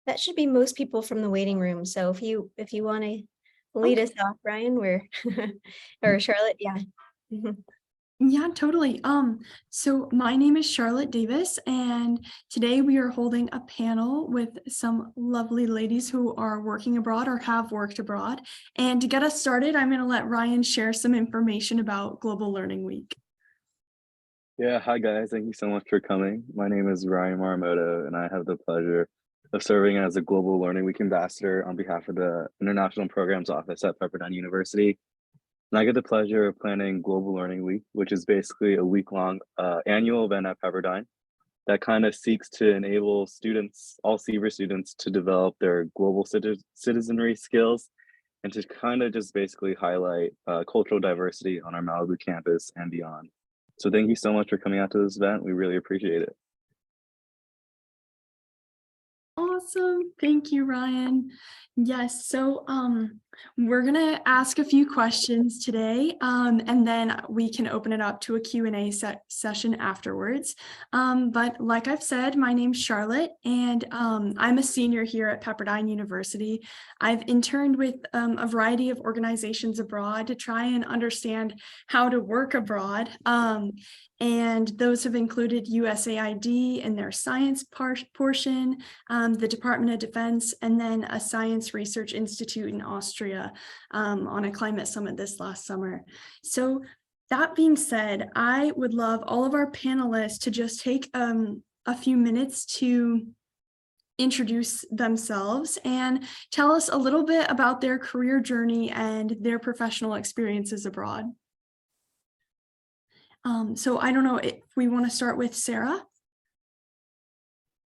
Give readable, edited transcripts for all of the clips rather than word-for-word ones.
that should be most people from the waiting room. So if you want to lead us off, Ryan, we're or Charlotte, yeah. Mhm. Yeah, totally. So my name is Charlotte Davis, and today we are holding a panel with some lovely ladies who are working abroad or have worked abroad. And to get us started, I'm going to let Ryan share some information about Global Learning Week. Yeah, hi guys. Thank you so much for coming. My name is Ryan Maramoto, and I have the pleasure of serving as a Global Learning Week ambassador on behalf of the International Programs Office at Pepperdine University. And I get the pleasure of planning Global Learning Week, which is basically a week-long annual event at Pepperdine that kind of seeks to enable students, all CBER students, to develop their global citizenry skills and to kind of just basically highlight cultural diversity on our Malibu campus and beyond. So thank you so much for coming out to this event. We really appreciate it. Awesome. Thank you, Ryan. Yes, so we're going to ask a few questions today, and then we can open it up to a Q&A session afterwards. But like I've said, my name's Charlotte, and I'm a senior here at Pepperdine University. I've interned with a variety of organizations abroad to try and understand how to work abroad. And those have included USAID and their science portion, the Department of Defense, and then a science research institute in Austria on a climate summit this last summer. So that being said, I would love all of our panelists to just take a few minutes to introduce themselves and tell us a little bit about their career journey and their professional experiences abroad. So I don't know if we want to start with Sarah.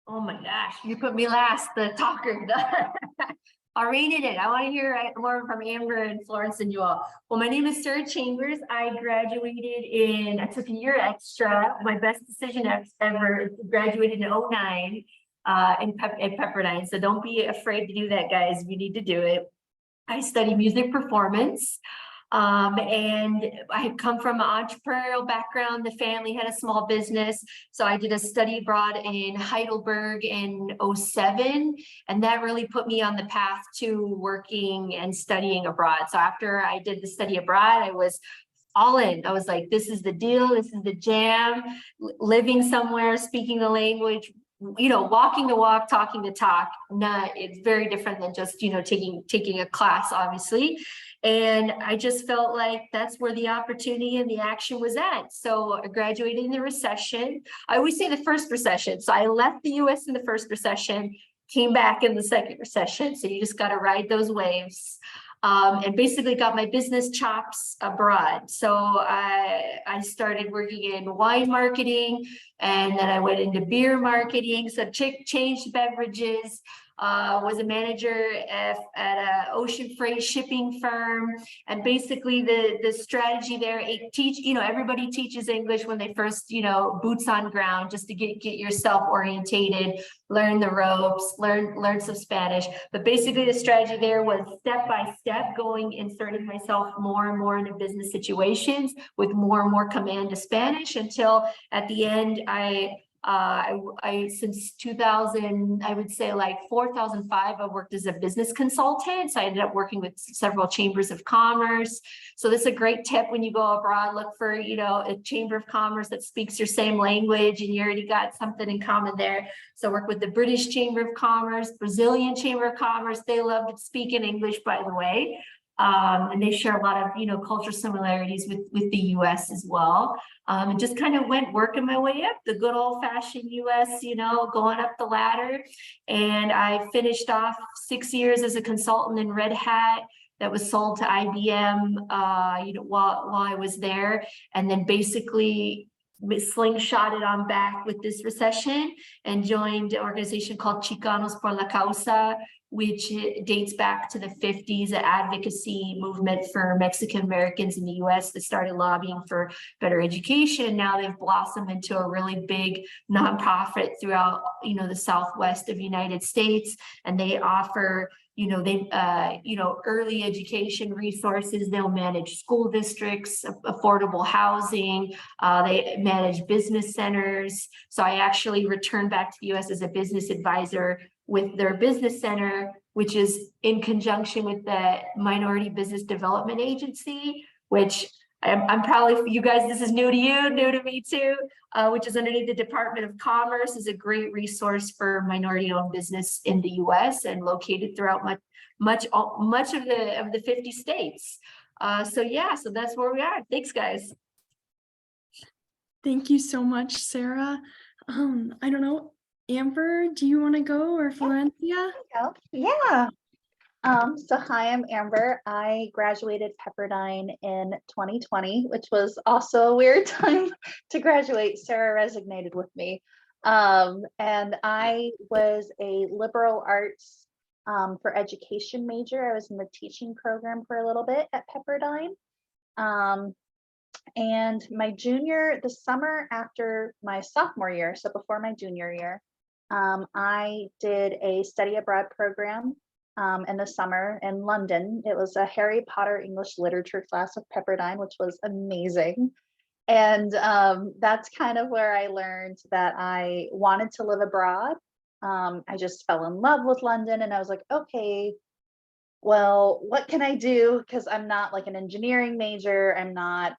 Oh my gosh, you put me last, the talker. I'll rein it in. I want to hear more from Amber and Florence and you all. Well, my name is Sarah Chambers. I took a year extra. My best decision ever, graduated in 2009 at Pepperdine. So don't be afraid to do that, guys. You need to do it. I study music performance. And I had come from an entrepreneurial background. The family had a small business. So I did a study abroad in Heidelberg in 2007. And that really put me on the path to working and studying abroad. So after I did the study abroad, I was all in. I was like, this is the deal. This is the jam. Living somewhere, speaking the language, walking the walk, talking the talk. It's very different than just, taking a class, obviously. And I just felt like that's where the opportunity and the action was at. So I graduated in the recession. I always say the first recession. So I left the US in the first recession, came back in the second recession. So you just got to ride those waves. And basically got my business chops abroad. So I started working in wine marketing, and then I went into beer marketing. So changed beverages. Was a manager at an ocean freight shipping firm, and basically the strategy there, everybody teaches English when they first, boots on ground, just to get yourself orientated, learn the ropes, learn some Spanish. But basically the strategy there was step by step going, inserting myself more and more into business situations with more and more command of Spanish, until at the end since 2000, I would say like 2005, I worked as a business consultant. So I ended up working with several chambers of commerce. So this is a great tip when you go abroad. Look for, a chamber of commerce that speaks your same language, and you already got something in common there. So I work with the British Chamber of Commerce, Brazilian Chamber of Commerce. They love speaking English, by the way. And they share a lot of, cultural similarities with the US as well. And just kind of went working my way up the good old fashioned US, going up the ladder. And I finished off 6 years as a consultant in Red Hat that was sold to IBM, while I was there. And then basically slingshotted on back with this recession and joined an organization called Chicanos por la Causa, which dates back to the 50s, an advocacy movement for Mexican Americans in the US that started lobbying for better education. Now they've blossomed into a really big nonprofit throughout, the Southwest of the United States. And they offer they, early education resources. They'll manage school districts, affordable housing. They manage business centers. So I actually returned back to the US as a business advisor with their business center, which is in conjunction with the Minority Business Development Agency, which I'm probably, you guys, this is new to you, new to me too, which is underneath the Department of Commerce, is a great resource for minority-owned business in the US and located throughout much of the 50 states. So that's where we are. Thanks, guys. Thank you so much, Sarah. I don't know, Amber, do you want to go, or Florencia? Yeah. So hi, I'm Amber. I graduated Pepperdine in 2020, which was also a weird time to graduate. Sarah resonated with me. And I was a liberal arts for education major. I was in the teaching program for a little bit at Pepperdine. And the summer after my sophomore year, so before my junior year, I did a study abroad program in the summer in London. It was a Harry Potter English literature class with Pepperdine, which was amazing. And that's kind of where I learned that I wanted to live abroad. I just fell in love with London, and I was like, okay, well, what can I do? Because I'm not like an engineering major. I'm not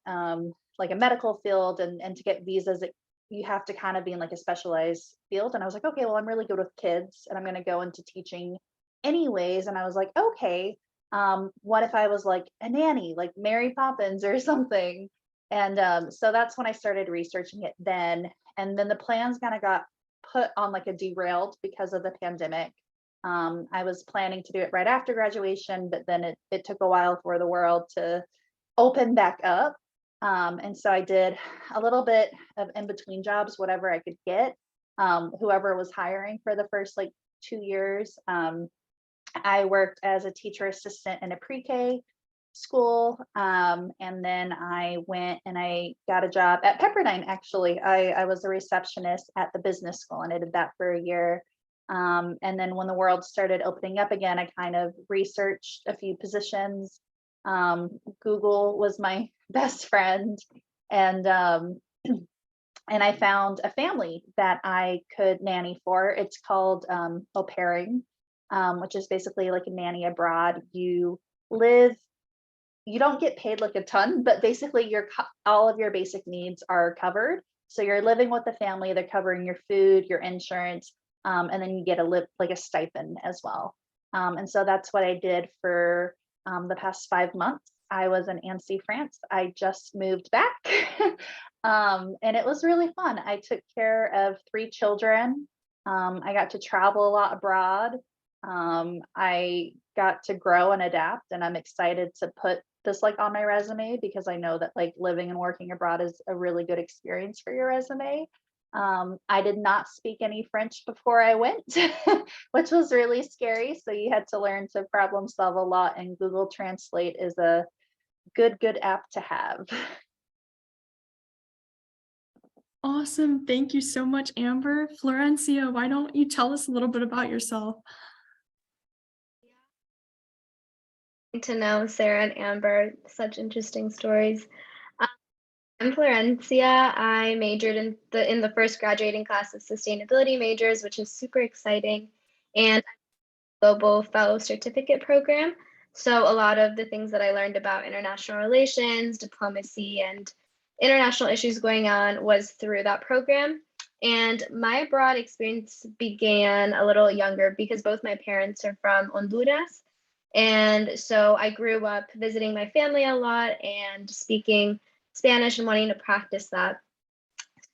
like a medical field, and to get visas, you have to kind of be in like a specialized field. And I was like, okay, well, I'm really good with kids, and I'm going to go into teaching anyways. And I was like, okay, what if I was like a nanny, like Mary Poppins or something? And so that's when I started researching it then. And then the plans kind of got put on like a derailed because of the pandemic. I was planning to do it right after graduation, but then it took a while for the world to open back up. And so I did a little bit of in-between jobs, whatever I could get, whoever was hiring for the first like 2 years. I worked as a teacher assistant in a pre-K school. And then I went and I got a job at Pepperdine. Actually, I was a receptionist at the business school, and I did that for a year. And then when the world started opening up again, I kind of researched a few positions. Google was my best friend, and I found a family that I could nanny for. It's called au pairing, which is basically like a nanny abroad. You don't get paid like a ton, but basically all of your basic needs are covered. So you're living with the family, they're covering your food, your insurance, and then you get like a stipend as well. And so that's what I did for the past 5 months. I was in Annecy, France. I just moved back. And it was really fun. I took care of 3 children. I got to travel a lot abroad. I got to grow and adapt, and I'm excited to put this like on my resume, because I know that like living and working abroad is a really good experience for your resume. I did not speak any French before I went, which was really scary. So you had to learn to problem solve a lot, and Google Translate is a good app to have. Awesome. Thank you so much, Amber. Florencia, why don't you tell us a little bit about yourself? To know Sarah and Amber, such interesting stories. I'm Florencia. I majored in the first graduating class of sustainability majors, which is super exciting, and global fellow certificate program. So a lot of the things that I learned about international relations, diplomacy, and international issues going on was through that program. And my abroad experience began a little younger because both my parents are from Honduras. And so I grew up visiting my family a lot and speaking Spanish and wanting to practice that. So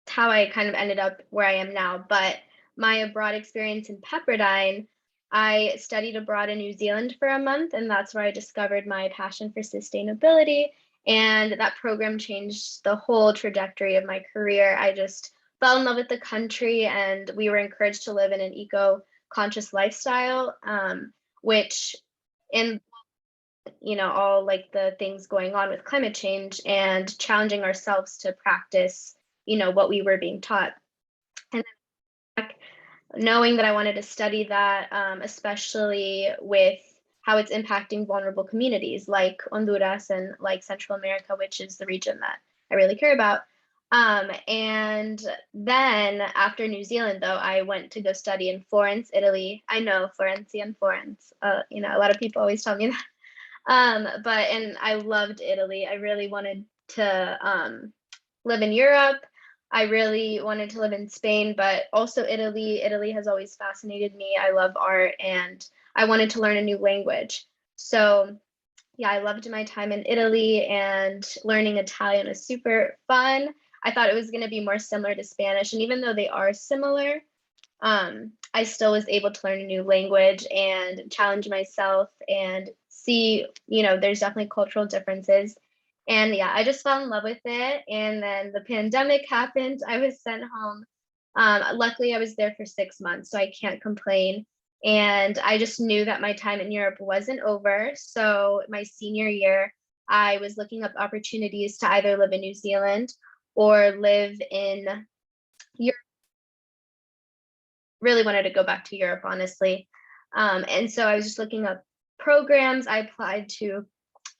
that's how I kind of ended up where I am now. But my abroad experience in Pepperdine, I studied abroad in New Zealand for a month, and that's where I discovered my passion for sustainability. And that program changed the whole trajectory of my career. I just fell in love with the country, and we were encouraged to live in an eco-conscious lifestyle, which in all like the things going on with climate change and challenging ourselves to practice what we were being taught. And then knowing that I wanted to study that, especially with how it's impacting vulnerable communities like Honduras and like Central America, which is the region that I really care about. And then after New Zealand, though, I went to go study in Florence, Italy. I know Florencia and Florence. You know, a lot of people always tell me that. And I loved Italy. I really wanted to live in Europe. I really wanted to live in Spain, but also Italy. Italy has always fascinated me. I love art and I wanted to learn a new language. So yeah, I loved my time in Italy, and learning Italian was super fun. I thought it was going to be more similar to Spanish. And even though they are similar, I still was able to learn a new language and challenge myself and see, you know, there's definitely cultural differences. And yeah, I just fell in love with it. And then the pandemic happened. I was sent home. Luckily, I was there for 6 months, so I can't complain. And I just knew that my time in Europe wasn't over. So my senior year, I was looking up opportunities to either live in New Zealand or live in Europe. Really wanted to go back to Europe, honestly. And so I was just looking up programs. I applied to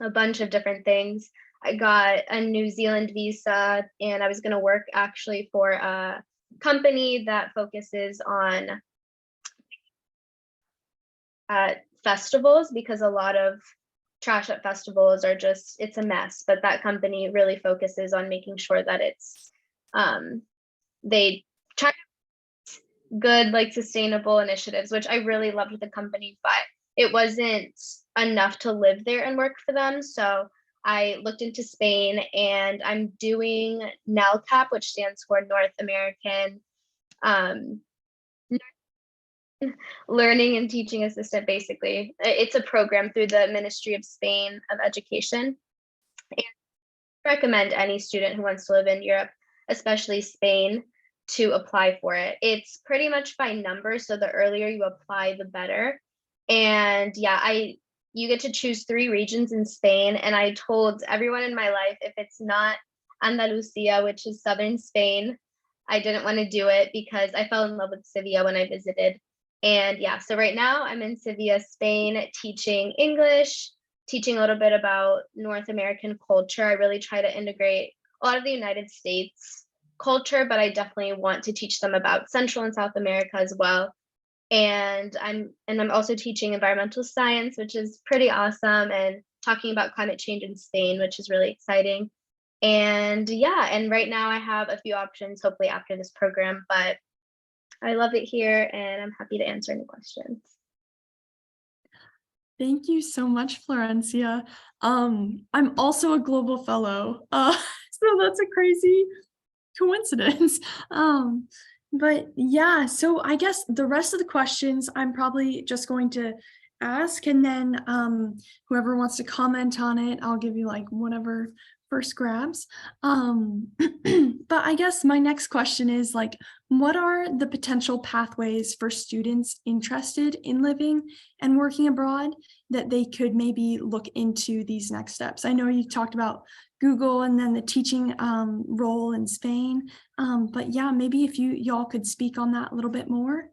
a bunch of different things. I got a New Zealand visa, and I was going to work actually for a company that focuses on festivals, because a lot of trash at festivals are just, it's a mess, but that company really focuses on making sure that it's they try good, like, sustainable initiatives, which I really loved the company, but it wasn't enough to live there and work for them. So I looked into Spain, and I'm doing NALCAP, which stands for North American Learning and Teaching Assistant. Basically, it's a program through the Ministry of Spain of Education. And I recommend any student who wants to live in Europe, especially Spain, to apply for it. It's pretty much by numbers, so the earlier you apply, the better. And yeah, you get to choose 3 regions in Spain, and I told everyone in my life, if it's not Andalusia, which is southern Spain, I didn't want to do it, because I fell in love with Sevilla when I visited. And yeah, so right now I'm in Sevilla, Spain, teaching English, teaching a little bit about North American culture. I really try to integrate a lot of the United States culture, but I definitely want to teach them about Central and South America as well. And I'm also teaching environmental science, which is pretty awesome, and talking about climate change in Spain, which is really exciting. And yeah, and right now I have a few options, hopefully after this program, but I love it here, and I'm happy to answer any questions. Thank you so much, Florencia. I'm also a global fellow, so that's a crazy coincidence. But yeah, so I guess the rest of the questions I'm probably just going to ask, and then whoever wants to comment on it, I'll give you like whatever first grabs. But I guess my next question is like, what are the potential pathways for students interested in living and working abroad that they could maybe look into these next steps? I know you talked about Google and then the teaching role in Spain, but yeah, maybe if y'all could speak on that a little bit more.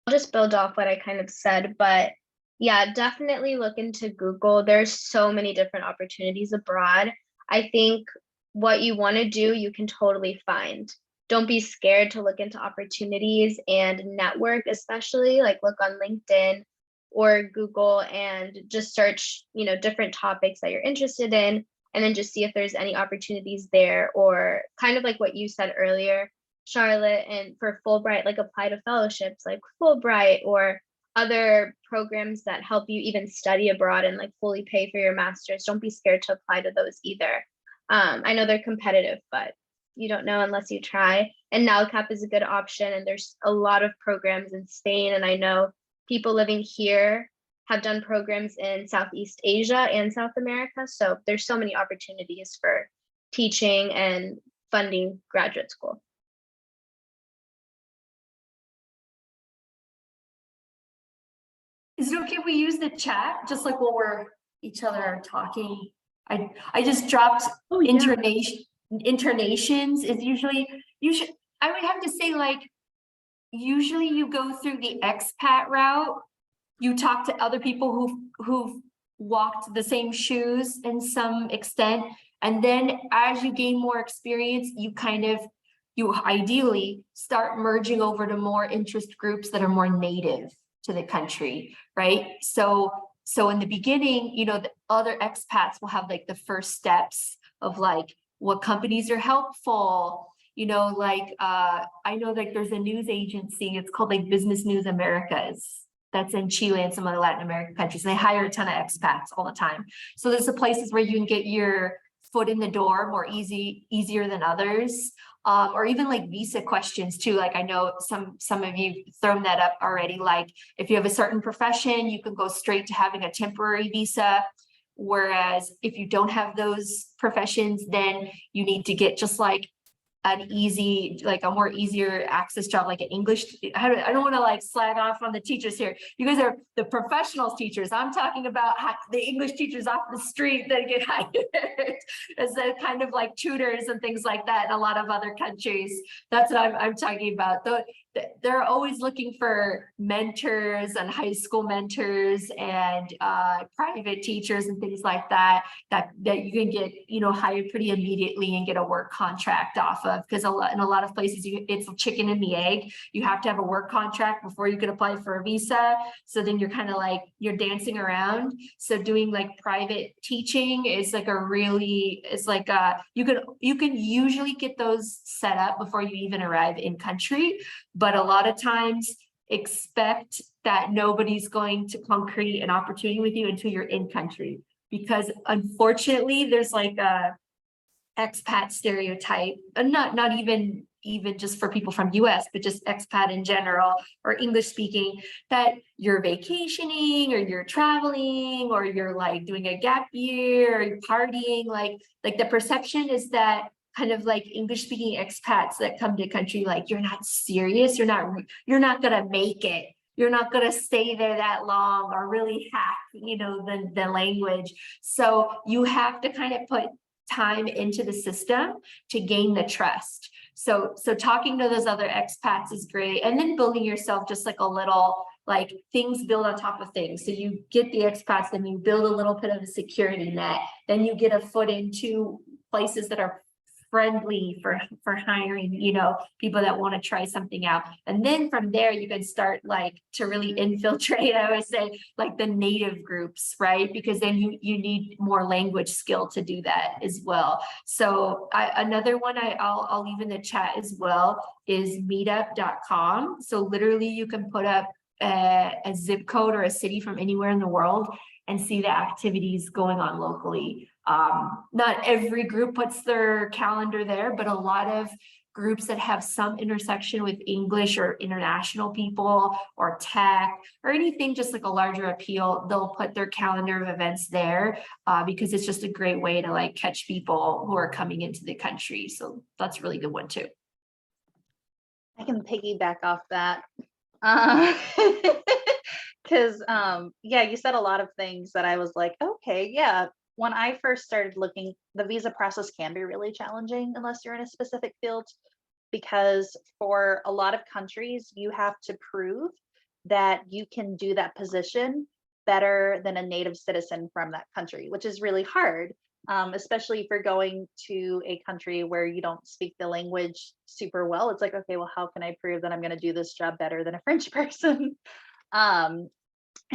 I'll just build off what I kind of said, but yeah, definitely look into Google. There's so many different opportunities abroad. I think what you want to do, you can totally find. Don't be scared to look into opportunities and network, especially like look on LinkedIn or Google and just search, you know, different topics that you're interested in, and then just see if there's any opportunities there, or kind of like what you said earlier, Charlotte, and for Fulbright, like apply to fellowships like Fulbright or other programs that help you even study abroad and like fully pay for your master's. Don't be scared to apply to those either. I know they're competitive, but you don't know unless you try. And NALCAP is a good option, and there's a lot of programs in Spain, and I know people living here have done programs in Southeast Asia and South America. So there's so many opportunities for teaching and funding graduate school. Is it okay if we use the chat just like while we're each other are talking? I just dropped internations is usually, I would have to say, like, usually you go through the expat route. You talk to other people who've walked the same shoes in some extent. And then as you gain more experience, you ideally start merging over to more interest groups that are more native to the country, right? So in the beginning, the other expats will have like the first steps of like what companies are helpful. I know like there's a news agency, it's called like Business News Americas. That's in Chile and some other Latin American countries. And they hire a ton of expats all the time. So there's the places where you can get your foot in the door more easier than others. Or even like visa questions too. Like I know some of you thrown that up already. Like if you have a certain profession, you can go straight to having a temporary visa. Whereas if you don't have those professions, then you need to get just like a more easier access job, like an English. I don't want to like slag off on the teachers here. You guys are the professionals teachers. I'm talking about the English teachers off the street that get hired as the kind of like tutors and things like that in a lot of other countries. That's what I'm talking about. They're always looking for mentors and high school mentors and private teachers and things like that you can get hired pretty immediately and get a work contract off of, because in a lot of places it's a chicken and the egg. You have to have a work contract before you can apply for a visa. So then you're kind of like you're dancing around. So doing like private teaching is like you can usually get those set up before you even arrive in country. But a lot of times expect that nobody's going to concrete an opportunity with you until you're in country, because unfortunately there's like a expat stereotype, and not even just for people from US, but just expat in general or English speaking, that you're vacationing or you're traveling or you're like doing a gap year or you're partying. Like the perception is that kind of like English speaking expats that come to country, like you're not serious, you're not gonna make it, you're not gonna stay there that long or really hack the language. So you have to kind of put time into the system to gain the trust. So talking to those other expats is great, and then building yourself just like a little, like things build on top of things. So you get the expats, then you build a little bit of a security net, then you get a foot into places that are friendly for hiring people that want to try something out. And then from there you can start like to really infiltrate, I would say, like the native groups, right? Because then you need more language skill to do that as well. So another one I'll leave in the chat as well is meetup.com. So literally you can put up a zip code or a city from anywhere in the world and see the activities going on locally. Not every group puts their calendar there, but a lot of groups that have some intersection with English or international people or tech or anything just like a larger appeal, they'll put their calendar of events there because it's just a great way to like catch people who are coming into the country. So that's a really good one too. I can piggyback off that. Because yeah, you said a lot of things that I was like, okay, yeah. When I first started looking, the visa process can be really challenging unless you're in a specific field, because for a lot of countries, you have to prove that you can do that position better than a native citizen from that country, which is really hard, especially if you're going to a country where you don't speak the language super well. It's like, okay, well, how can I prove that I'm going to do this job better than a French person? And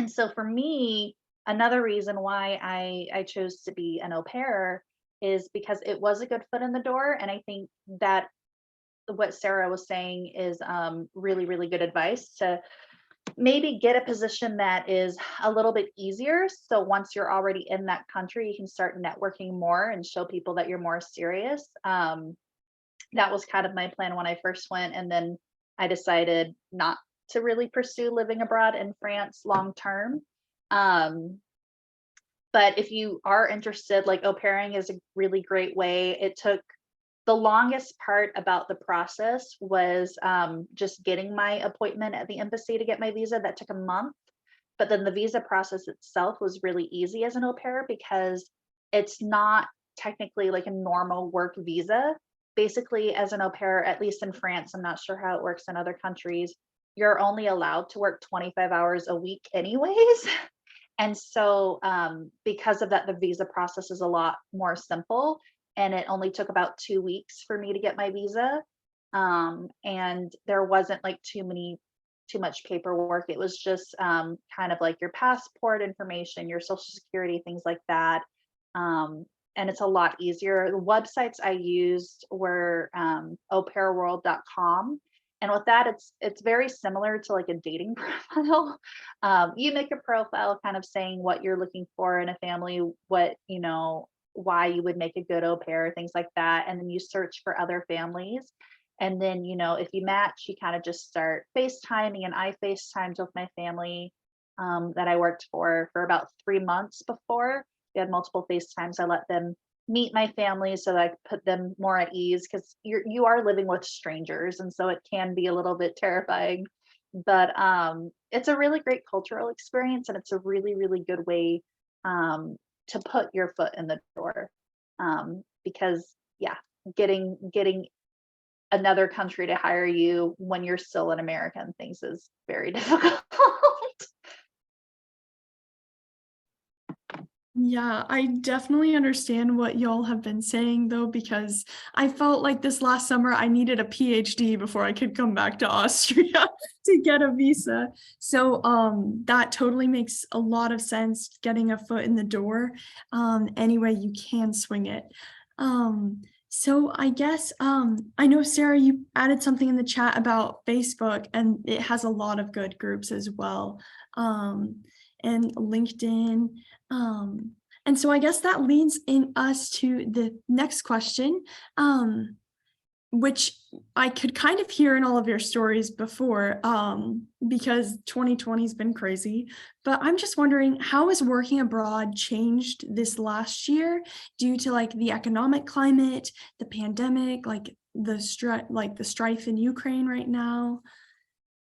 so for me, another reason why I chose to be an au pair is because it was a good foot in the door. And I think that what Sarah was saying is really, really good advice to maybe get a position that is a little bit easier. So once you're already in that country, you can start networking more and show people that you're more serious. That was kind of my plan when I first went. And then I decided not to really pursue living abroad in France long term. But if you are interested, like au pairing is a really great way. It took the longest part about the process was just getting my appointment at the embassy to get my visa. That took a month. But then the visa process itself was really easy as an au pair because it's not technically like a normal work visa. Basically, as an au pair, at least in France, I'm not sure how it works in other countries, you're only allowed to work 25 hours a week anyways. And so because of that, the visa process is a lot more simple. And it only took about 2 weeks for me to get my visa. And there wasn't like too much paperwork. It was just kind of like your passport information, your social security, things like that. And it's a lot easier. The websites I used were aupairworld.com. And with that, it's very similar to like a dating profile. You make a profile kind of saying what you're looking for in a family, what, you know, why you would make a good au pair, things like that. And then you search for other families. And then, you know, if you match, you kind of just start FaceTiming. And I FaceTimed with my family that I worked for about 3 months before. We had multiple FaceTimes. I let them meet my family so that I could put them more at ease, because you are living with strangers, and so it can be a little bit terrifying. But it's a really great cultural experience, and it's a really, really good way to put your foot in the door. Because yeah, getting another country to hire you when you're still an American things is very difficult. Yeah, I definitely understand what y'all have been saying though, because I felt like this last summer I needed a PhD before I could come back to Austria to get a visa. So that totally makes a lot of sense, getting a foot in the door any way you can swing it. So I guess I know, Sarah, you added something in the chat about Facebook, and it has a lot of good groups as well. And LinkedIn. And so I guess that leads in us to the next question, which I could kind of hear in all of your stories before, because 2020 has been crazy. But I'm just wondering, how has working abroad changed this last year due to like the economic climate, the pandemic, like the strife in Ukraine right now?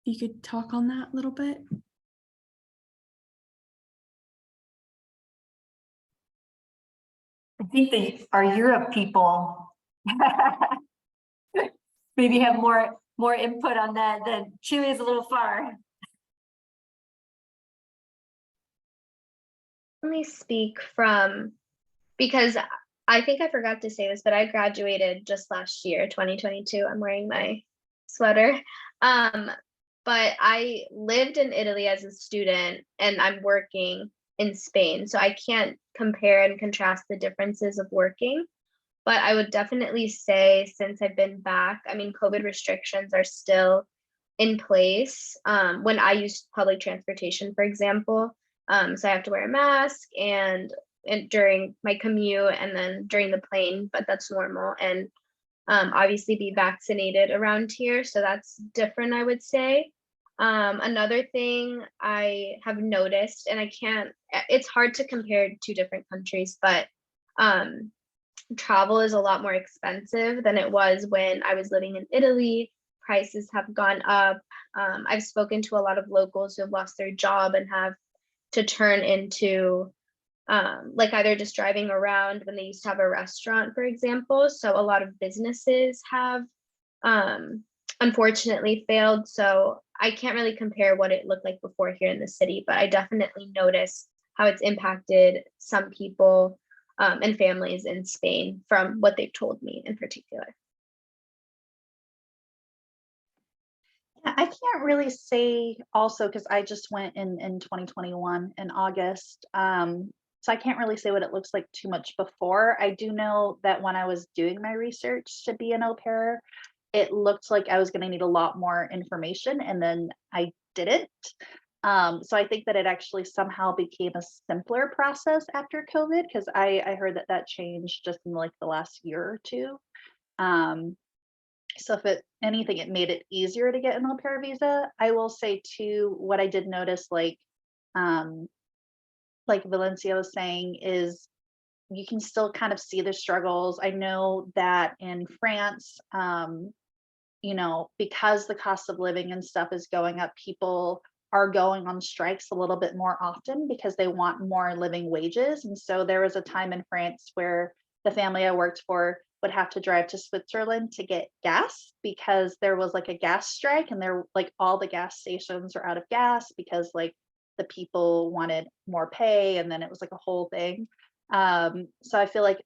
You could talk on that a little bit. I think our Europe people maybe have more input on that. Than Chile is a little far. Let me speak from, because I think I forgot to say this, but I graduated just last year, 2022. I'm wearing my sweater. But I lived in Italy as a student, and I'm working in Spain. So I can't compare and contrast the differences of working. But I would definitely say, since I've been back, I mean, COVID restrictions are still in place. When I use public transportation, for example, so I have to wear a mask and during my commute and then during the plane, but that's normal. And obviously be vaccinated around here. So that's different, I would say. Another thing I have noticed, and it's hard to compare two different countries, but travel is a lot more expensive than it was when I was living in Italy. Prices have gone up. I've spoken to a lot of locals who have lost their job and have to turn into like either just driving around when they used to have a restaurant, for example. So a lot of businesses have unfortunately failed. So I can't really compare what it looked like before here in the city, but I definitely noticed how it's impacted some people and families in Spain from what they've told me in particular. I can't really say also, because I just went in 2021 in August. So I can't really say what it looks like too much before. I do know that when I was doing my research to be an au pair, it looked like I was going to need a lot more information, and then I didn't. So I think that it actually somehow became a simpler process after COVID, because I heard that changed just in like the last year or two. So if anything, it made it easier to get an au pair visa. I will say too, what I did notice, like Valencia was saying, is you can still kind of see the struggles. I know that in France, you know, because the cost of living and stuff is going up, people are going on strikes a little bit more often because they want more living wages. And so there was a time in France where the family I worked for would have to drive to Switzerland to get gas because there was like a gas strike, and there like all the gas stations were out of gas because like the people wanted more pay, and then it was like a whole thing. So I feel like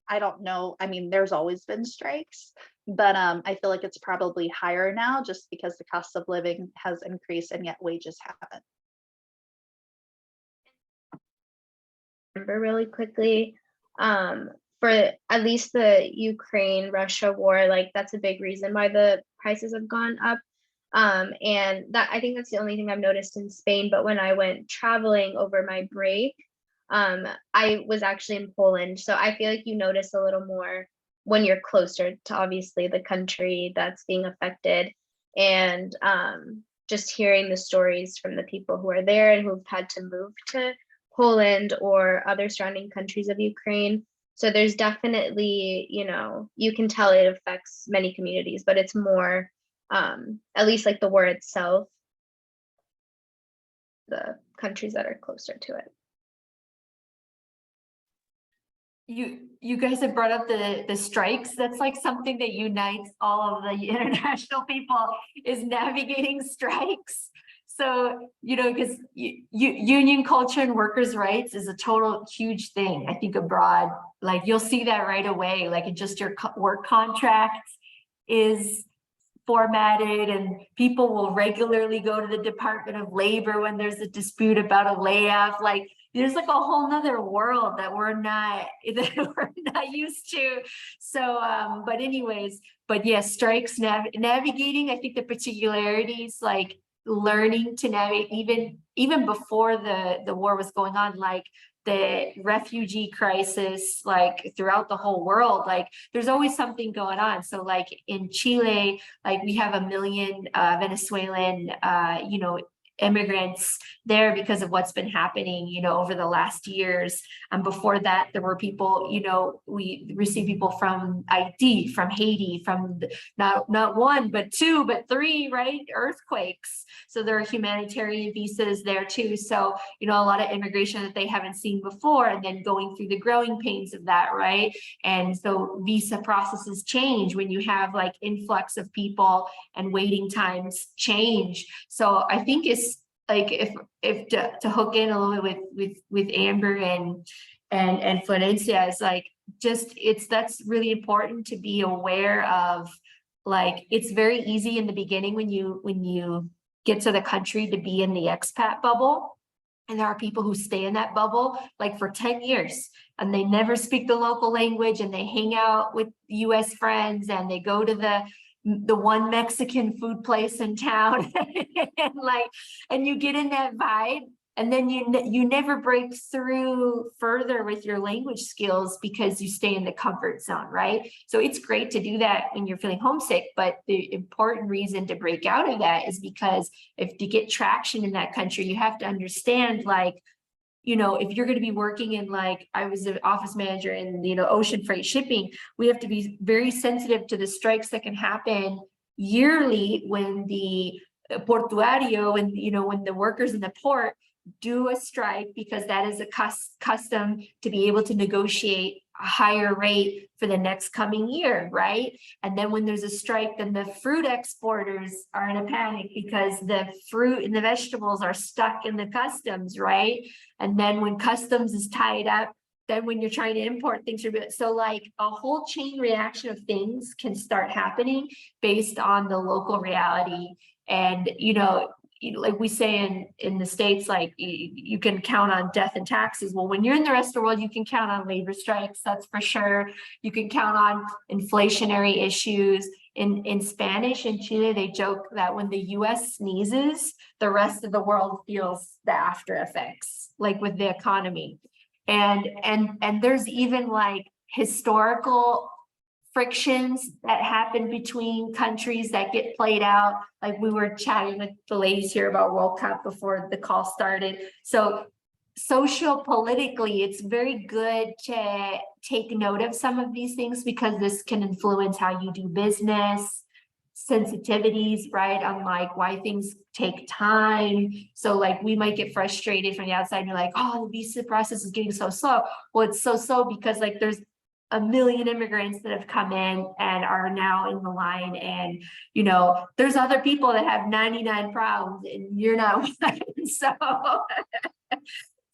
I don't know, I mean, there's always been strikes, but I feel like it's probably higher now just because the cost of living has increased and yet wages haven't. Remember really quickly, for at least the Ukraine-Russia war, like that's a big reason why the prices have gone up. And that, I think that's the only thing I've noticed in Spain. But when I went traveling over my break, I was actually in Poland. So I feel like you notice a little more when you're closer to obviously the country that's being affected. And just hearing the stories from the people who are there and who've had to move to Poland or other surrounding countries of Ukraine. So there's definitely, you know, you can tell it affects many communities, but it's more, at least like the war itself, the countries that are closer to it. You guys have brought up the strikes. That's like something that unites all of the international people, is navigating strikes. So, you know, because union culture and workers' rights is a total huge thing, I think, abroad. Like you'll see that right away, like in just your work contract is formatted, and people will regularly go to the Department of Labor when there's a dispute about a layoff. Like there's like a whole nother world that we're not used to. So but anyways, but yes, strikes, navigating, I think the particularities, like learning to navigate even before the war was going on, like the refugee crisis, like throughout the whole world, like there's always something going on. So like in Chile, like we have 1 million Venezuelan you know, immigrants there because of what's been happening, you know, over the last years. And before that, there were people, you know, we received people from Haiti, from Haiti, from not one, but two, but three, right? Earthquakes. So there are humanitarian visas there too. So, you know, a lot of immigration that they haven't seen before, and then going through the growing pains of that, right? And so visa processes change when you have like influx of people and waiting times change. So I think it's like if to hook in a little bit with Amber and Florencia, is like just that's really important to be aware of. Like it's very easy in the beginning when you get to the country to be in the expat bubble, and there are people who stay in that bubble like for 10 years and they never speak the local language, and they hang out with US friends, and they go to the one Mexican food place in town and like, and you get in that vibe, and then you never break through further with your language skills because you stay in the comfort zone, right? So it's great to do that when you're feeling homesick, but the important reason to break out of that is because to get traction in that country, you have to understand, like, you know, if you're going to be working in, like, I was an office manager in, you know, ocean freight shipping, we have to be very sensitive to the strikes that can happen yearly when the portuario and, you know, when the workers in the port do a strike, because that is a custom to be able to negotiate a higher rate for the next coming year, right? And then when there's a strike, then the fruit exporters are in a panic because the fruit and the vegetables are stuck in the customs, right? And then when customs is tied up, then when you're trying to import things, so like a whole chain reaction of things can start happening based on the local reality. And, you know, like we say in the States, like you can count on death and taxes. Well, when you're in the rest of the world, you can count on labor strikes, that's for sure. You can count on inflationary issues. In Spanish in Chile, they joke that when the US sneezes, the rest of the world feels the after effects, like with the economy. And there's even like historical frictions that happen between countries that get played out. Like we were chatting with the ladies here about World Cup before the call started. So socio-politically, it's very good to take note of some of these things, because this can influence how you do business, sensitivities, right, on like why things take time. So like we might get frustrated from the outside and you're like, oh, the visa process is getting so slow. Well, it's so slow because like there's a million immigrants that have come in and are now in the line. And, there's other people that have 99 problems and you're not one.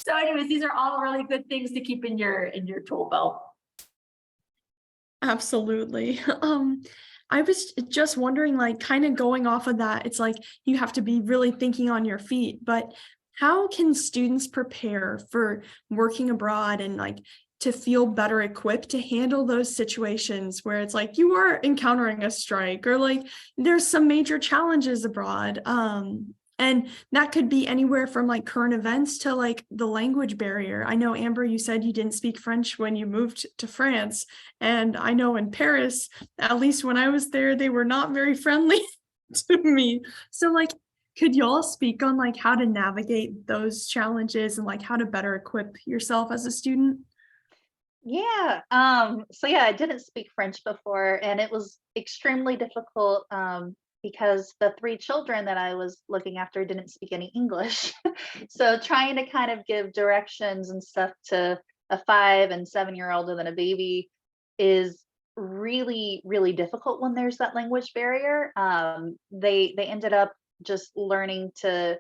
So anyways, these are all really good things to keep in your tool belt. Absolutely. I was just wondering, like, kind of going off of that, it's like you have to be really thinking on your feet, but how can students prepare for working abroad and like to feel better equipped to handle those situations where it's like you are encountering a strike or like there's some major challenges abroad? And that could be anywhere from like current events to like the language barrier. I know, Amber, you said you didn't speak French when you moved to France. And I know in Paris, at least when I was there, they were not very friendly to me. So like, could y'all speak on like how to navigate those challenges and like how to better equip yourself as a student? Yeah. So yeah, I didn't speak French before, and it was extremely difficult because the three children that I was looking after didn't speak any English. So trying to kind of give directions and stuff to a 5 and 7-year-old and then a baby is really, really difficult when there's that language barrier. They ended up just learning to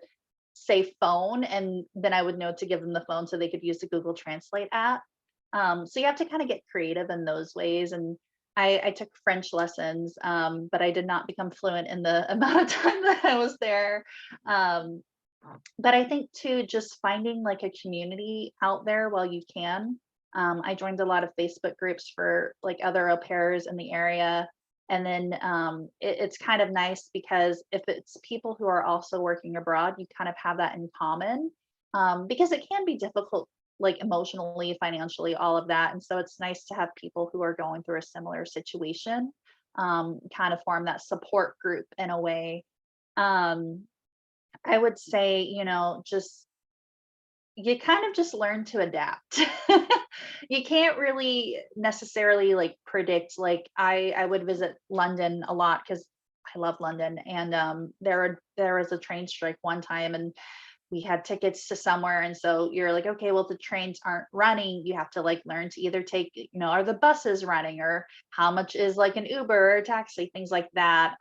say phone, and then I would know to give them the phone so they could use the Google Translate app. So you have to kind of get creative in those ways. And I took French lessons, but I did not become fluent in the amount of time that I was there. But I think too, just finding like a community out there while you can. I joined a lot of Facebook groups for like other au pairs in the area. And then it's kind of nice because if it's people who are also working abroad, you kind of have that in common, because it can be difficult, like emotionally, financially, all of that. And so it's nice to have people who are going through a similar situation, kind of form that support group in a way. I would say, just you kind of just learn to adapt. You can't really necessarily like predict. Like I would visit London a lot because I love London, and there was a train strike one time, and we had tickets to somewhere, and so you're like, okay, well, if the trains aren't running, you have to like learn to either take, are the buses running, or how much is like an Uber or a taxi, things like that.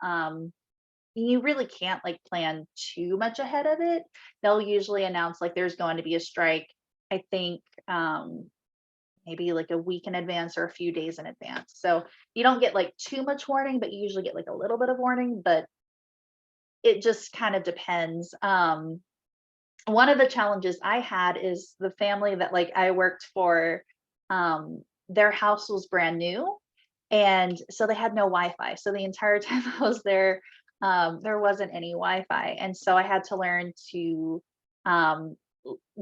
You really can't like plan too much ahead of it. They'll usually announce like there's going to be a strike, I think, maybe like a week in advance or a few days in advance. So you don't get like too much warning, but you usually get like a little bit of warning, but it just kind of depends. One of the challenges I had is the family that like I worked for, their house was brand new. And so they had no Wi-Fi. So the entire time I was there wasn't any Wi-Fi. And so I had to learn to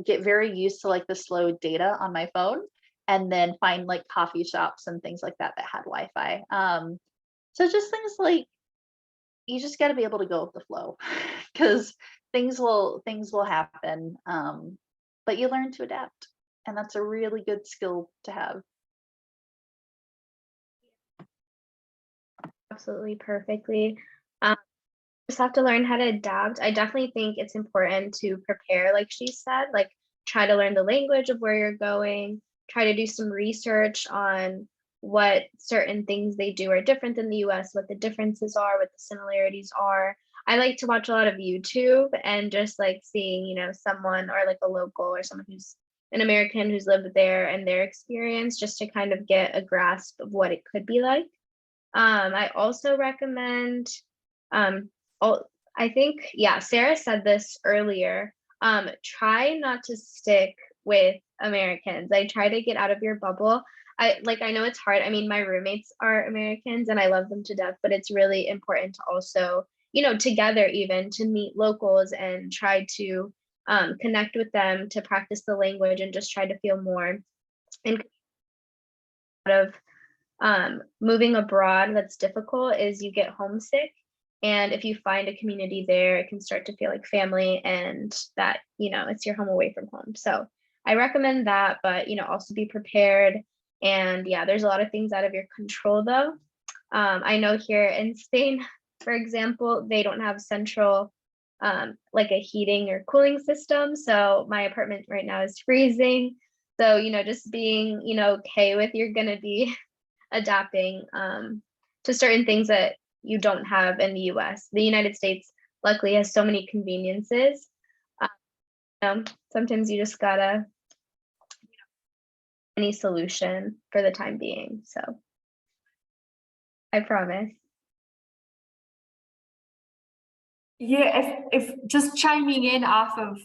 get very used to like the slow data on my phone, and then find like coffee shops and things like that that had Wi-Fi. So just things like, you just got to be able to go with the flow because things will happen. But you learn to adapt, and that's a really good skill to have. Absolutely perfectly. Just have to learn how to adapt. I definitely think it's important to prepare, like she said, like try to learn the language of where you're going, try to do some research on what certain things they do are different than the US, what the differences are, what the similarities are. I like to watch a lot of YouTube and just like seeing, someone or like a local or someone who's an American who's lived there and their experience, just to kind of get a grasp of what it could be like. I also recommend, I think, yeah, Sarah said this earlier. Try not to stick with Americans. I try to get out of your bubble. I know it's hard. I mean, my roommates are Americans and I love them to death, but it's really important to also, together even to meet locals and try to connect with them, to practice the language and just try to feel more in of moving abroad that's difficult is you get homesick. And if you find a community there, it can start to feel like family, and that, it's your home away from home. So I recommend that, but, also be prepared. And yeah, there's a lot of things out of your control though. I know here in Spain, for example, they don't have central, like a heating or cooling system. So my apartment right now is freezing. So, just being, okay with you're going to be adapting to certain things that you don't have in the US. The United States luckily has so many conveniences. Sometimes you just gotta any solution for the time being. So I promise. Yeah, if just chiming in off of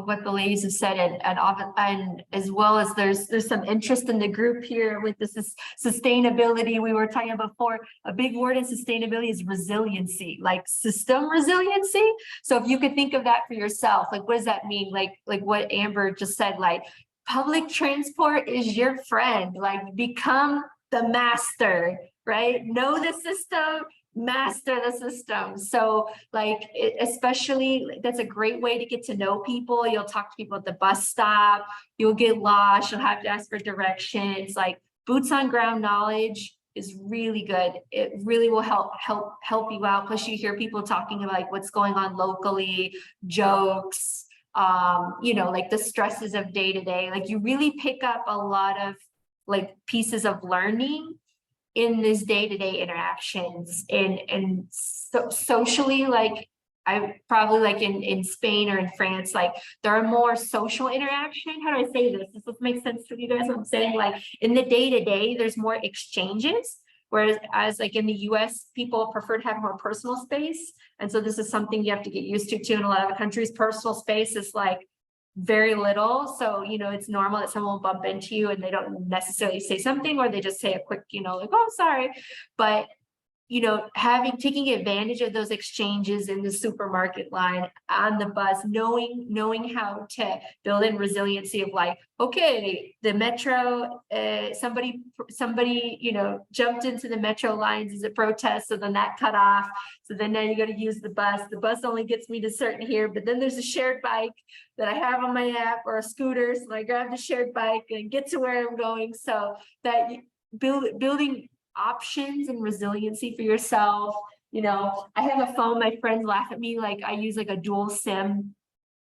what the ladies have said, and as well as there's some interest in the group here with this is sustainability. We were talking about before, a big word in sustainability is resiliency, like system resiliency. So if you could think of that for yourself, like what does that mean? Like what Amber just said, like public transport is your friend, like become the master, right? Know the system, master the system. So like especially that's a great way to get to know people. You'll talk to people at the bus stop, you'll get lost, you'll have to ask for directions. Like boots on ground knowledge is really good. It really will help you out. Plus you hear people talking about like what's going on locally, jokes, like the stresses of day to day. Like you really pick up a lot of like pieces of learning in this day-to-day interactions and so socially, like I probably like in Spain or in France, like there are more social interaction. How do I say this? Does this make sense to you guys? What I'm saying, like in the day-to-day, there's more exchanges. Whereas as like in the US, people prefer to have more personal space. And so this is something you have to get used to too. In a lot of countries, personal space is like very little. So, it's normal that someone will bump into you and they don't necessarily say something, or they just say a quick, like, oh, sorry. But taking advantage of those exchanges in the supermarket line, on the bus, knowing how to build in resiliency of like, okay, the metro, somebody, jumped into the metro lines as a protest. So then that cut off. So then now you got to use the bus. The bus only gets me to certain here, but then there's a shared bike that I have on my app or a scooter. So I grab the shared bike and get to where I'm going. So that building options and resiliency for yourself. I have a phone, my friends laugh at me, like I use like a dual SIM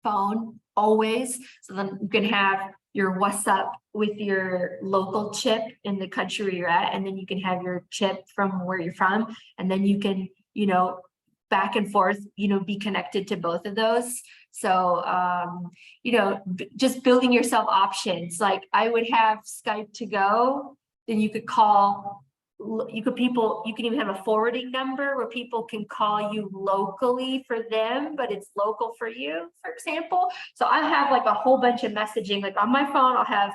phone always. So then you can have your WhatsApp with your local chip in the country where you're at, and then you can have your chip from where you're from, and then you can, back and forth, be connected to both of those. So, just building yourself options. Like I would have Skype to go, then you could call, you can even have a forwarding number where people can call you locally for them, but it's local for you, for example. So I have like a whole bunch of messaging, like on my phone, I'll have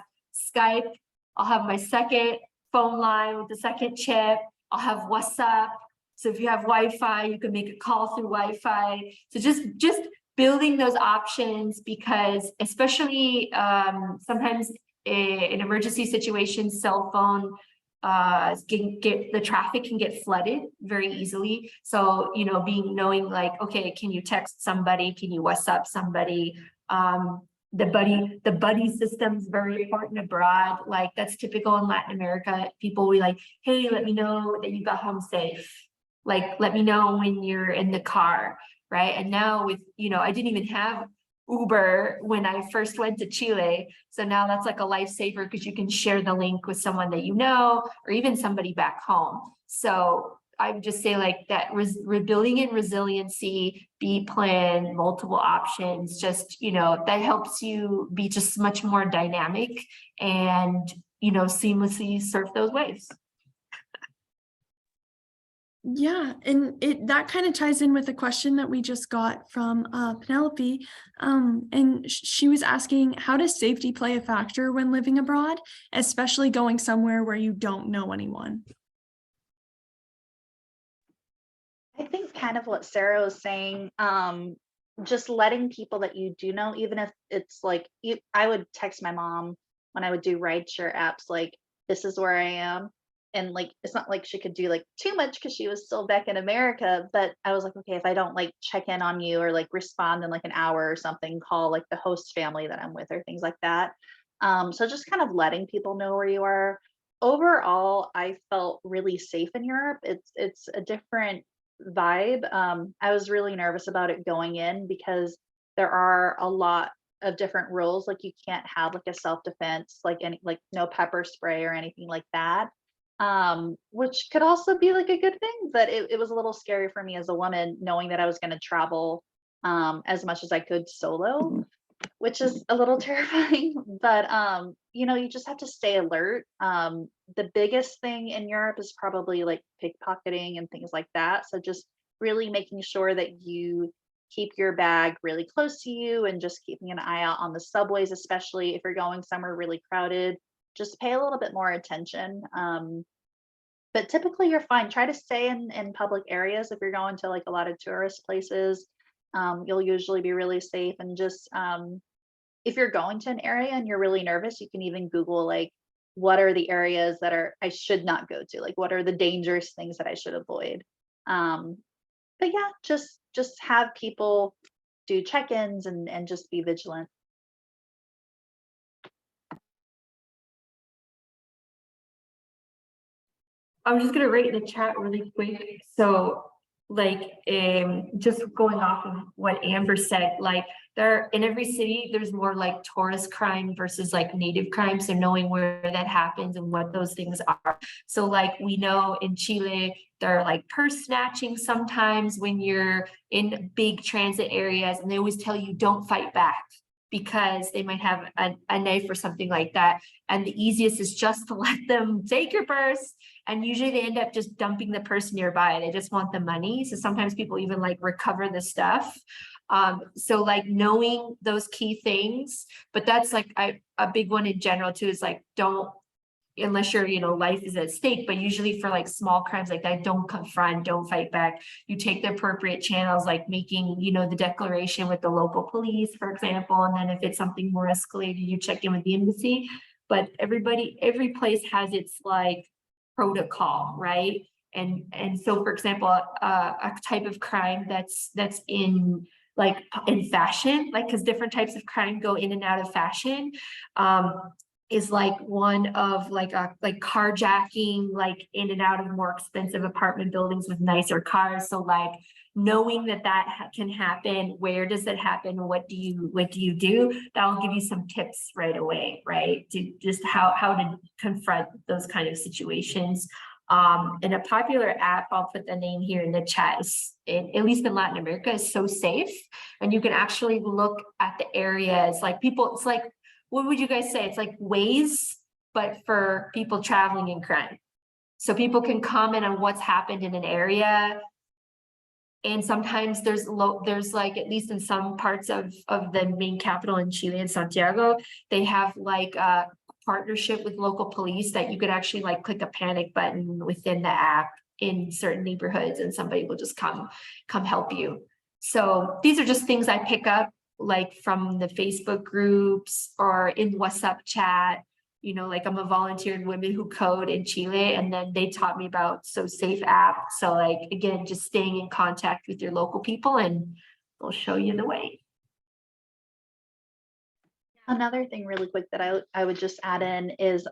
Skype, I'll have my second phone line with the second chip, I'll have WhatsApp. So if you have Wi-Fi, you can make a call through Wi-Fi. So just building those options, because especially sometimes in emergency situations, cell phone the traffic can get flooded very easily. So, knowing like, okay, can you text somebody? Can you WhatsApp somebody? The buddy system is very important abroad. Like that's typical in Latin America. People will be like, hey, let me know that you got home safe. Like, let me know when you're in the car, right? And now with, I didn't even have Uber when I first went to Chile. So now that's like a lifesaver, because you can share the link with someone that or even somebody back home. So I would just say like that rebuilding in resiliency, be plan, multiple options, just, that helps you be just much more dynamic and, seamlessly surf those waves. Yeah, and that kind of ties in with a question that we just got from Penelope. And she was asking, how does safety play a factor when living abroad, especially going somewhere where you don't know anyone? I think kind of what Sarah was saying, just letting people that you do know, even if it's like, I would text my mom when I would do rideshare apps, like, this is where I am. And like, it's not like she could do like too much because she was still back in America, but I was like, okay, if I don't like check in on you or like respond in like an hour or something, call like the host family that I'm with or things like that. So just kind of letting people know where you are. Overall, I felt really safe in Europe. It's a different vibe. I was really nervous about it going in because there are a lot of different rules. Like you can't have like a self-defense, like any, like no pepper spray or anything like that. Which could also be like a good thing, but it was a little scary for me as a woman, knowing that I was going to travel as much as I could solo, which is a little terrifying. But you know, you just have to stay alert. The biggest thing in Europe is probably like pickpocketing and things like that. So just really making sure that you keep your bag really close to you, and just keeping an eye out on the subways, especially if you're going somewhere really crowded. Just pay a little bit more attention. But typically you're fine. Try to stay in public areas if you're going to like a lot of tourist places. You'll usually be really safe. And just if you're going to an area and you're really nervous, you can even Google like, what are the areas that I should not go to? Like, what are the dangerous things that I should avoid? But yeah, just have people do check-ins and just be vigilant. I'm just gonna write in the chat really quick. So like just going off of what Amber said, like there in every city, there's more like tourist crime versus like native crime. So knowing where that happens and what those things are. So like we know in Chile, they're like purse snatching sometimes when you're in big transit areas, and they always tell you don't fight back because they might have a knife or something like that. And the easiest is just to let them take your purse. And usually they end up just dumping the purse nearby. They just want the money. So sometimes people even like recover the stuff. So like knowing those key things, but that's like a big one in general too, is like, don't, unless your, you know, life is at stake, but usually for like small crimes like that, don't confront, don't fight back. You take the appropriate channels, like making, you know, the declaration with the local police, for example. And then if it's something more escalated, you check in with the embassy. But every place has its like protocol, right? And so, for example, a type of crime that's in like in fashion, like because different types of crime go in and out of fashion, is like one of like carjacking, like in and out of more expensive apartment buildings with nicer cars. So like knowing that can happen, where does it happen? What do you do? That'll give you some tips right away, right? To just how to confront those kind of situations. And a popular app, I'll put the name here in the chat, at least in Latin America, is So Safe. And you can actually look at the areas, like people, it's like, what would you guys say? It's like Waze, but for people traveling in crime. So people can comment on what's happened in an area. And sometimes there's like, at least in some parts of the main capital in Chile, in Santiago, they have like a partnership with local police that you could actually like click a panic button within the app in certain neighborhoods, and somebody will just come help you. So these are just things I pick up like from the Facebook groups or in WhatsApp chat. You know, like I'm a volunteer in Women Who Code in Chile, and then they taught me about So Safe app. So like, again, just staying in contact with your local people and they'll show you the way. Another thing really quick that I would just add in is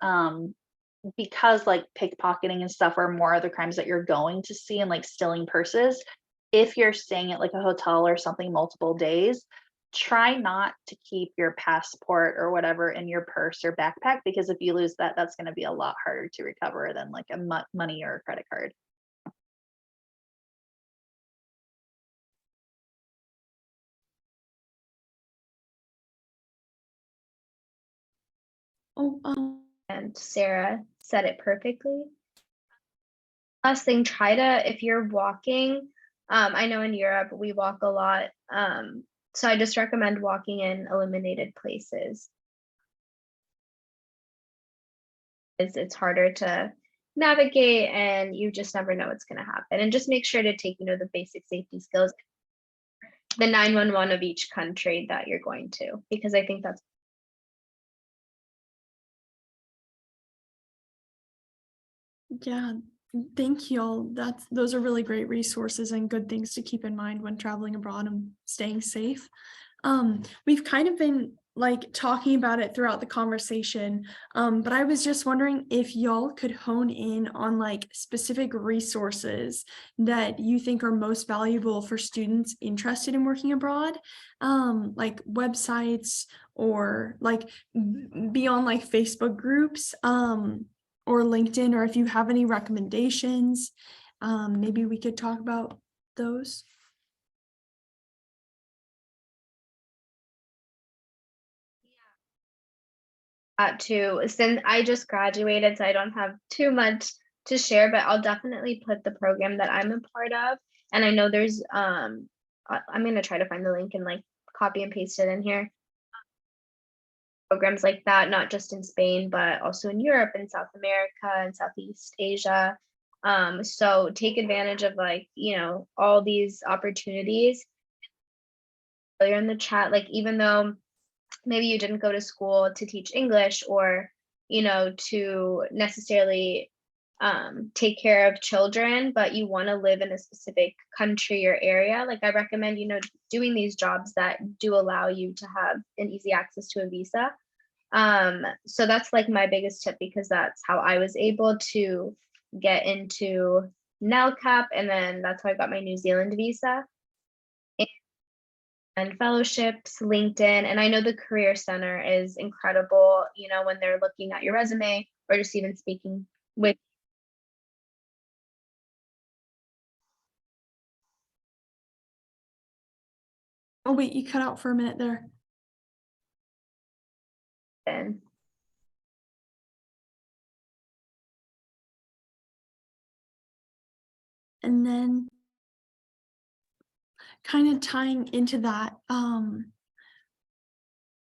because like pickpocketing and stuff are more of the crimes that you're going to see, and like stealing purses, if you're staying at like a hotel or something multiple days, try not to keep your passport or whatever in your purse or backpack, because if you lose that, that's going to be a lot harder to recover than like a money or a credit card. And Sarah said it perfectly. Last thing, try to, if you're walking, I know in Europe we walk a lot, so I just recommend walking in illuminated places. It's harder to navigate, and you just never know what's going to happen. And just make sure to take, you know, the basic safety skills, the 911 of each country that you're going to, because I think that's. Yeah, thank you all. Those are really great resources and good things to keep in mind when traveling abroad and staying safe. We've kind of been like talking about it throughout the conversation. But I was just wondering if y'all could hone in on like specific resources that you think are most valuable for students interested in working abroad, like websites or like beyond like Facebook groups, or LinkedIn, or if you have any recommendations, maybe we could talk about those. Too, since I just graduated, so I don't have too much to share, but I'll definitely put the program that I'm a part of. And I know there's I'm gonna try to find the link and like copy and paste it in here. Programs like that, not just in Spain, but also in Europe and South America and Southeast Asia. So take advantage of like, all these opportunities. Earlier in the chat, like even though maybe you didn't go to school to teach English or, to necessarily take care of children, but you want to live in a specific country or area, like I recommend, doing these jobs that do allow you to have an easy access to a visa. So that's like my biggest tip, because that's how I was able to get into NELCAP, and then that's how I got my New Zealand visa. And fellowships, LinkedIn, and I know the Career Center is incredible, when they're looking at your resume or just even speaking with. Oh, wait, you cut out for a minute there. Them. And then kind of tying into that,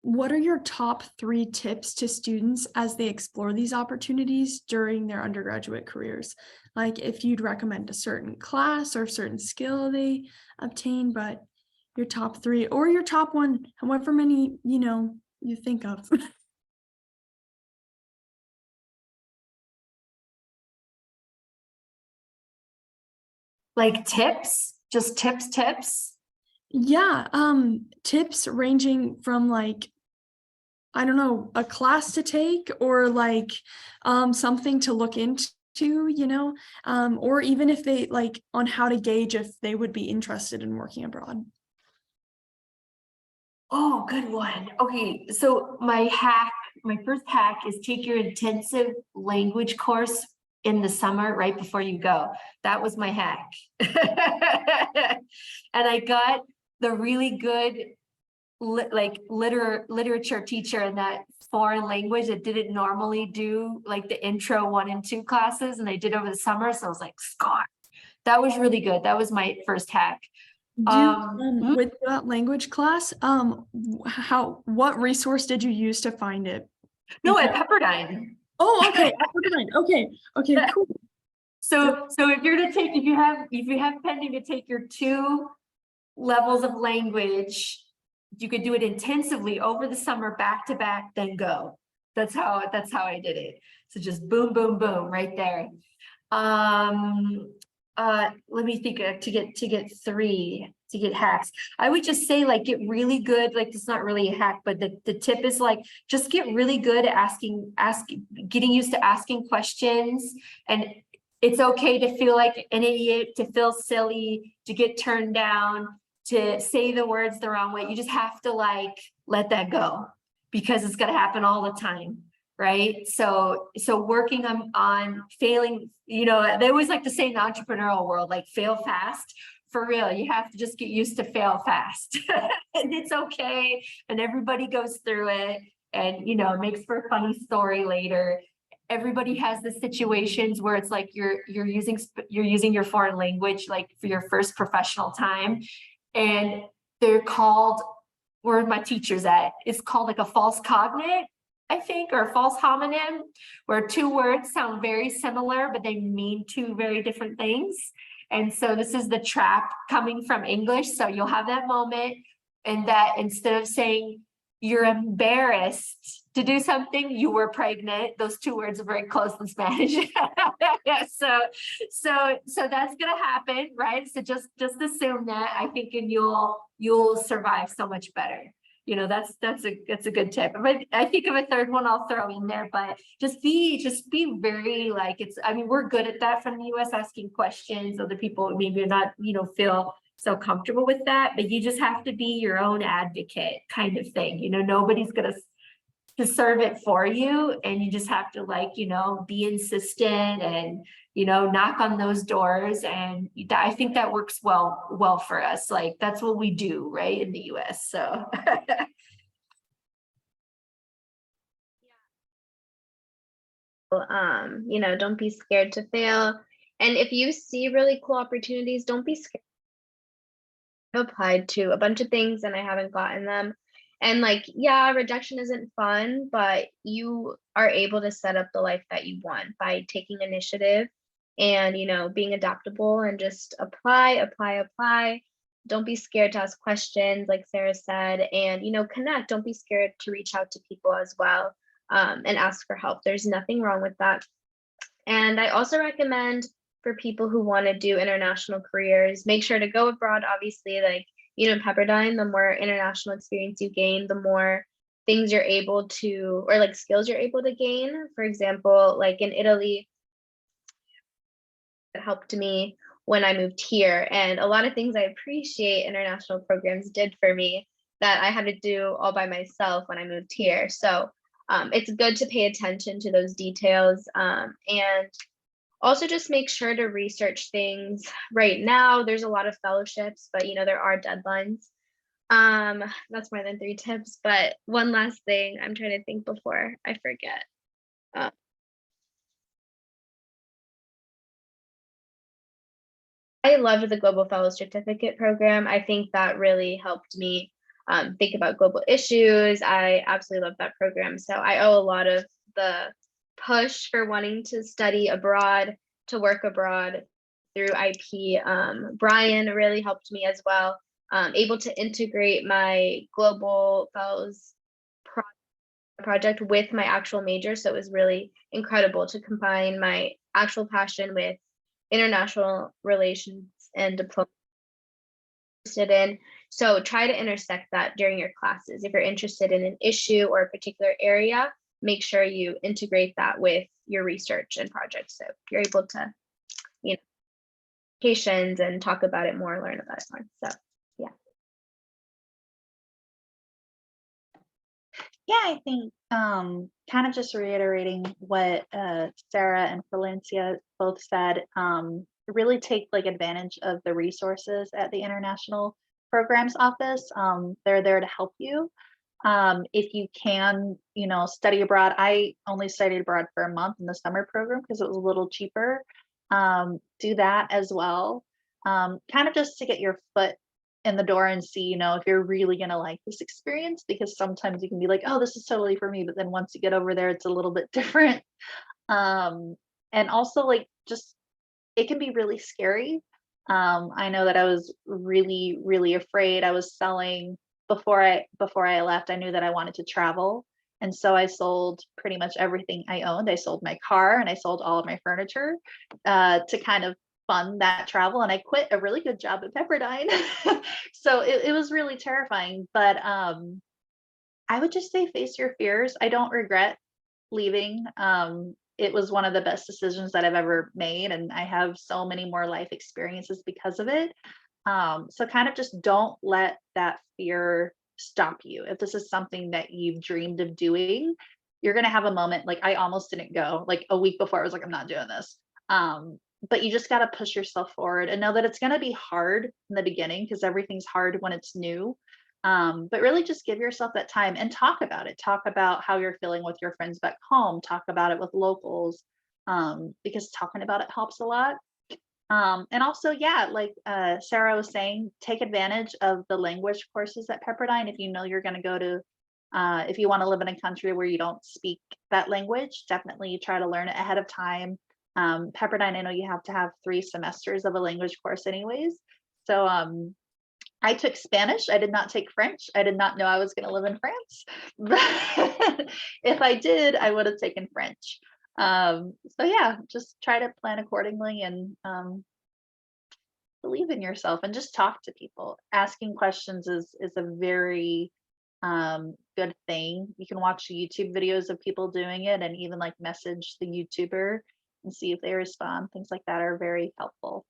what are your top 3 tips to students as they explore these opportunities during their undergraduate careers? Like if you'd recommend a certain class or a certain skill they obtain, but your top 3 or your top 1, however many, you think of. Like tips, just tips. Yeah, tips ranging from like, I don't know, a class to take or like something to look into, or even if they like on how to gauge if they would be interested in working abroad. Oh, good one. Okay, so my first hack is take your intensive language course in the summer right before you go. That was my hack. And I got the really good literature teacher in that foreign language that didn't normally do like the intro 1 and 2 classes, and they did over the summer. So I was like, Scott, that was really good. That was my first hack. With that language class, what resource did you use to find it? No, at Pepperdine. Oh, okay. At Pepperdine. Okay, cool. So if you have pending to take your 2 levels of language, you could do it intensively over the summer, back to back, then go. That's how I did it. So just boom, boom, boom, right there. Let me think to get 3 to get hacks. I would just say like get really good, like it's not really a hack, but the tip is like just get really good at getting used to asking questions. And it's okay to feel like an idiot, to feel silly, to get turned down, to say the words the wrong way. You just have to like let that go, because it's gonna happen all the time. Right. So working on failing, they always like to say in the entrepreneurial world, like fail fast. For real, you have to just get used to fail fast. And it's okay. And everybody goes through it. And it makes for a funny story later. Everybody has the situations where it's like you're using your foreign language like for your first professional time. And they're called, where my teacher's at, it's called like a false cognate, I think, or a false homonym, where 2 words sound very similar, but they mean 2 very different things. And so this is the trap coming from English. So you'll have that moment, and that instead of saying you're embarrassed to do something, you were pregnant. Those 2 words are very close in Spanish. So that's gonna happen, right? So just assume that, I think, and you'll survive so much better. that's a good tip. If I think of a third one, I'll throw in there, but just be very like, I mean, we're good at that from the US, asking questions. Other people maybe not, feel so comfortable with that, but you just have to be your own advocate kind of thing. Nobody's gonna to serve it for you, and you just have to, like, be insistent and knock on those doors. And I think that works well for us. Like, that's what we do right in the US. So don't be scared to fail. And if you see really cool opportunities, don't be scared. I've applied to a bunch of things and I haven't gotten them. And like, yeah, rejection isn't fun, but you are able to set up the life that you want by taking initiative and, being adaptable and just apply. Don't be scared to ask questions, like Sarah said, and, connect. Don't be scared to reach out to people as well, and ask for help. There's nothing wrong with that. And I also recommend for people who want to do international careers, make sure to go abroad. Obviously, like, Pepperdine, the more international experience you gain, the more things you're able to, or like skills you're able to gain. For example, like in Italy, it helped me when I moved here. And a lot of things I appreciate international programs did for me that I had to do all by myself when I moved here. So it's good to pay attention to those details, and also just make sure to research things. Right now, there's a lot of fellowships, but there are deadlines. That's more than 3 tips, but one last thing, I'm trying to think before I forget. I loved the Global Fellow Certificate program. I think that really helped me think about global issues. I absolutely love that program. So I owe a lot of the push for wanting to study abroad, to work abroad through IP. Brian really helped me as well, able to integrate my Global Fellows project with my actual major. So it was really incredible to combine my actual passion with international relations and diplomacy in. So try to intersect that during your classes. If you're interested in an issue or a particular area, make sure you integrate that with your research and projects. So you're able to, patients and talk about it more, learn about it more. So yeah. Yeah, I think kind of just reiterating what Sarah and Valencia both said, really take like advantage of the resources at the International Programs Office. They're there to help you. If you can, study abroad. I only studied abroad for a month in the summer program because it was a little cheaper. Do that as well. Kind of just to get your foot in the door and see, if you're really going to like this experience, because sometimes you can be like, oh, this is totally for me. But then once you get over there, it's a little bit different. And also like, just, it can be really scary. I know that I was really, really afraid. I was selling before I left. I knew that I wanted to travel. And so I sold pretty much everything I owned. I sold my car and I sold all of my furniture to kind of fund that travel. And I quit a really good job at Pepperdine. So it was really terrifying. But I would just say face your fears. I don't regret leaving. It was one of the best decisions that I've ever made. And I have so many more life experiences because of it. So kind of just don't let that fear stop you. If this is something that you've dreamed of doing, you're going to have a moment. Like I almost didn't go. Like a week before I was like, I'm not doing this. But you just got to push yourself forward and know that it's going to be hard in the beginning because everything's hard when it's new. But really just give yourself that time and talk about it. Talk about how you're feeling with your friends back home. Talk about it with locals, because talking about it helps a lot. And also, yeah, like Sarah was saying, take advantage of the language courses at Pepperdine. If you know you're going to go to, if you want to live in a country where you don't speak that language, definitely try to learn it ahead of time. Pepperdine, I know you have to have 3 semesters of a language course anyways. So I took Spanish. I did not take French. I did not know I was going to live in France. But if I did, I would have taken French. So yeah, just try to plan accordingly and believe in yourself and just talk to people. Asking questions is a very good thing. You can watch YouTube videos of people doing it and even like message the YouTuber and see if they respond. Things like that are very helpful.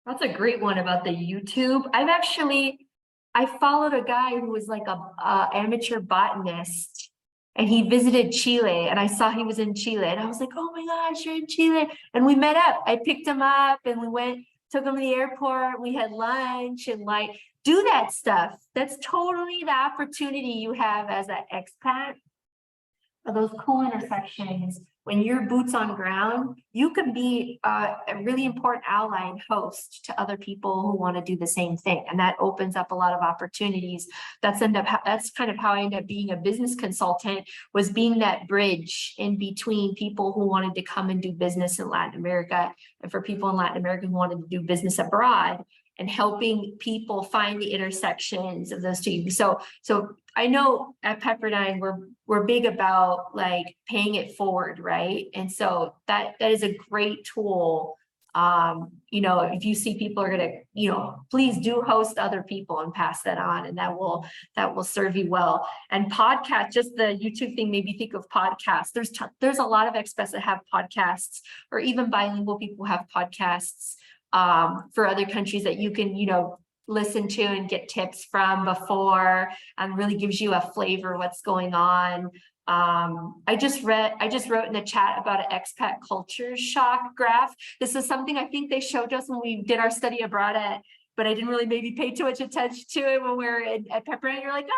That's a great one about the YouTube. I followed a guy who was like a amateur botanist, and he visited Chile, and I saw he was in Chile, and I was like, oh my gosh, you're in Chile. And we met up. I picked him up and we took him to the airport. We had lunch and like do that stuff. That's totally the opportunity you have as an expat. Of those cool intersections, when you're boots on ground, you can be a really important ally and host to other people who want to do the same thing. And that opens up a lot of opportunities. That's kind of how I ended up being a business consultant, was being that bridge in between people who wanted to come and do business in Latin America, and for people in Latin America who wanted to do business abroad, and helping people find the intersections of those two. So I know at Pepperdine, we're big about like paying it forward, right? And so that is a great tool. You know, if you see people are gonna, you know, please do host other people and pass that on, and that will serve you well. And podcast, just the YouTube thing made me think of podcasts. There's a lot of expats that have podcasts, or even bilingual people have podcasts for other countries that you can, you know, listen to and get tips from before, and really gives you a flavor of what's going on. I just wrote in the chat about an expat culture shock graph. This is something I think they showed us when we did our study abroad but I didn't really maybe pay too much attention to it when we were at Pepperdine. You're like,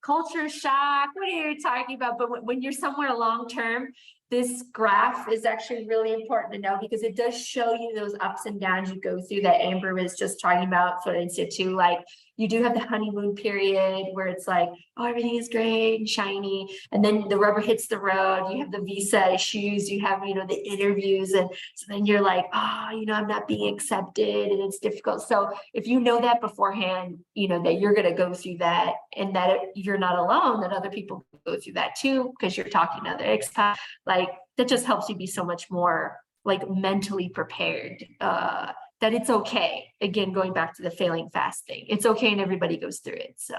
culture shock, what are you talking about? But when you're somewhere long term, this graph is actually really important to know, because it does show you those ups and downs you go through that Amber was just talking about. For instance, too, like you do have the honeymoon period where it's like, oh, everything is great and shiny, and then the rubber hits the road. You have the visa issues, you have, you know, the interviews, and so then you're like, oh, you know, I'm not being accepted, and it's difficult. So if you know that beforehand, you know that you're going to go through that, and that you're not alone, that other people go through that too, because you're talking to other expats. Like that just helps you be so much more like mentally prepared, that it's okay. Again, going back to the failing fast thing, it's okay, and everybody goes through it. So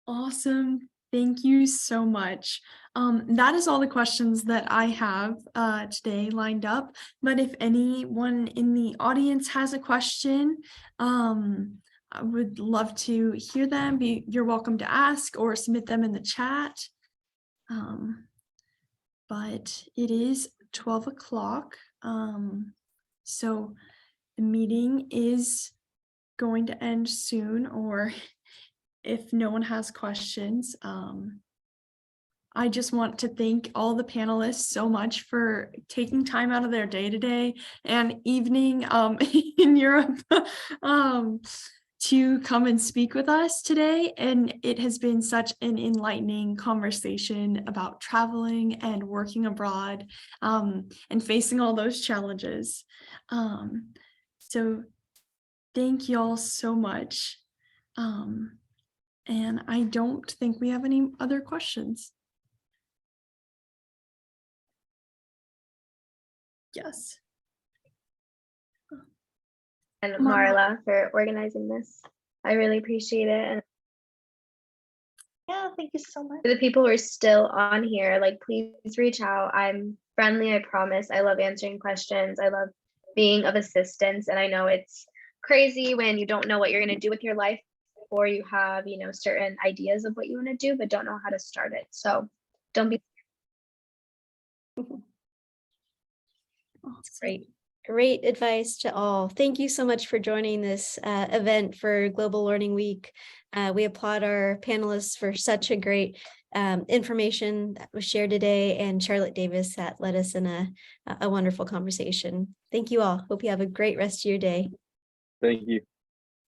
Awesome. Thank you so much. That is all the questions that I have today lined up. But if anyone in the audience has a question, I would love to hear them. You're welcome to ask or submit them in the chat. But it is 12 o'clock. So the meeting is going to end soon, or if no one has questions, I just want to thank all the panelists so much for taking time out of their day today and evening in Europe to come and speak with us today. And it has been such an enlightening conversation about traveling and working abroad and facing all those challenges. So thank you all so much. And I don't think we have any other questions. Yes. And Marla for organizing this. I really appreciate it. And Yeah, thank you so much. for the people who are still on here, like, please reach out. I'm friendly, I promise. I love answering questions. I love being of assistance. And I know it's crazy when you don't know what you're going to do with your life, or you have, you know, certain ideas of what you want to do, but don't know how to start it. So don't be. Great advice to all. Thank you so much for joining this event for Global Learning Week. We applaud our panelists for such a great information that was shared today, and Charlotte Davis that led us in a wonderful conversation. Thank you all. Hope you have a great rest of your day. Thank you.